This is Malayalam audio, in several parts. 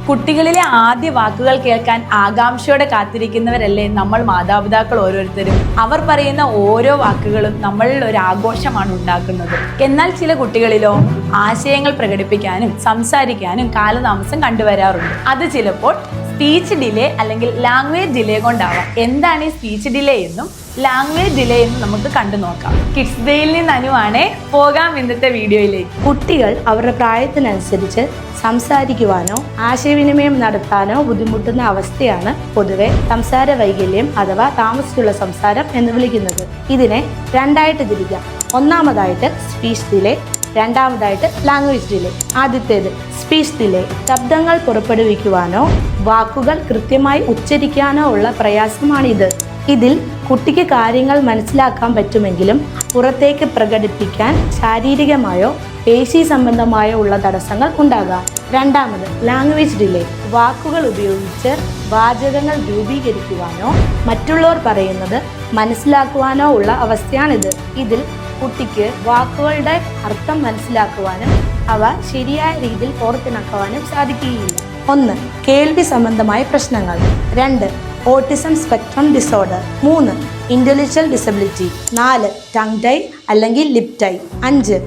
കുട്ടികളിലെ ആദ്യ വാക്കുകൾ കേൾക്കാൻ ആകാംക്ഷയോടെ കാത്തിരിക്കുന്നവരല്ലേ നമ്മൾ മാതാപിതാക്കൾ ഓരോരുത്തരും. അവർ പറയുന്ന ഓരോ വാക്കുകളും നമ്മളിൽ ഒരു ആഘോഷമാണ് ഉണ്ടാക്കുന്നത്. എന്നാൽ ചില കുട്ടികളിലോ ആശയങ്ങൾ പ്രകടിപ്പിക്കാനും സംസാരിക്കാനും കാലതാമസം കണ്ടുവരാറുണ്ട്. അത് ചിലപ്പോൾ സ്പീച്ച് ഡിലേ അല്ലെങ്കിൽ ലാംഗ്വേജ് ഡിലേ കൊണ്ടാവാം. എന്താണ് ഈ സ്പീച്ച് ഡിലേ എന്നും ലാംഗ്വേജ് ഡിലേ എന്നും നമുക്ക് കണ്ടു നോക്കാം. കിഡ്സ് ഡേയിൽ നിന്ന് അനുവാണേ. പോകാം ഇന്നത്തെ വീഡിയോയിലേക്ക്. കുട്ടികൾ അവരുടെ പ്രായത്തിനനുസരിച്ച് സംസാരിക്കുവാനോ ആശയവിനിമയം നടത്താനോ ബുദ്ധിമുട്ടുന്ന അവസ്ഥയാണ് പൊതുവെ സംസാര വൈകല്യം അഥവാ താമസിച്ചുള്ള സംസാരം എന്ന് വിളിക്കുന്നത്. ഇതിനെ രണ്ടായിട്ട് തിരിക്കാം. ഒന്നാമതായിട്ട് സ്പീച്ച് ഡിലേ, രണ്ടാമതായിട്ട് ലാംഗ്വേജ് ഡിലേ. ആദ്യത്തേത് സ്പീച്ച് ഡിലേ. ശബ്ദങ്ങൾ പുറപ്പെടുവിക്കുവാനോ വാക്കുകൾ കൃത്യമായി ഉച്ചരിക്കാനോ ഉള്ള പ്രയാസമാണിത്. ഇതിൽ കുട്ടിക്ക് കാര്യങ്ങൾ മനസ്സിലാക്കാൻ പറ്റുമെങ്കിലും പുറത്തേക്ക് പ്രകടിപ്പിക്കാൻ ശാരീരികമായോ പേശി സംബന്ധമായോ ഉള്ള തടസ്സങ്ങൾ ഉണ്ടാകാം. രണ്ടാമത് ലാംഗ്വേജ് ഡിലേ. വാക്കുകൾ ഉപയോഗിച്ച് വാചകങ്ങൾ രൂപീകരിക്കുവാനോ മറ്റുള്ളവർ പറയുന്നത് മനസ്സിലാക്കുവാനോ ഉള്ള അവസ്ഥയാണിത്. ഇതിൽ കുട്ടിക്ക് വാക്കുകളുടെ അർത്ഥം മനസ്സിലാക്കുവാനും അവ ശരിയായ രീതിയിൽ ഓർത്തിണക്കുവാനും സാധിക്കുകയില്ല. 1. കേൾവി സംബന്ധമായ പ്രശ്നങ്ങൾ. 2. Autism spectrum disorder. 3. Intellectual disability. 4. Tongue tie അല്ലെങ്കിൽ ലിപ് ടൈ. 5.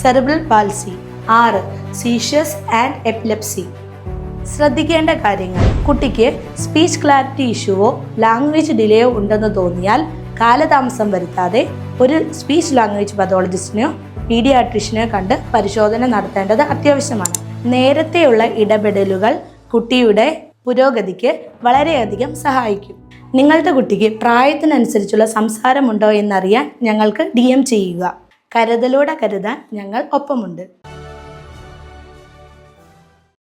Cerebral palsy. 6. സീഷ്യസ് ആൻഡ് എപ്പിലെപ്സി. ശ്രദ്ധിക്കേണ്ട കാര്യങ്ങൾ. കുട്ടിക്ക് സ്പീച്ച് ക്ലാരിറ്റി ഇഷ്യൂവോ ലാംഗ്വേജ് ഡിലേയോ ഉണ്ടെന്ന് തോന്നിയാൽ കാലതാമസം വരുത്താതെ ഒരു സ്പീച്ച് ലാംഗ്വേജ് പതോളജിസ്റ്റിനെയോ പീഡിയാട്രിഷ്യനെയോ കണ്ട് പരിശോധന നടത്തേണ്ടത് അത്യാവശ്യമാണ്. നേരത്തെയുള്ള ഇടപെടലുകൾ കുട്ടിയുടെ പുരോഗതിക്ക് വളരെയധികം സഹായിക്കും. നിങ്ങളുടെ കുട്ടിക്ക് പ്രായത്തിനനുസരിച്ചുള്ള സംസാരമുണ്ടോ എന്നറിയാൻ ഞങ്ങൾക്ക് DM ചെയ്യുക. കരുതലോടെ കരുതാൻ ഞങ്ങൾ ഒപ്പമുണ്ട്.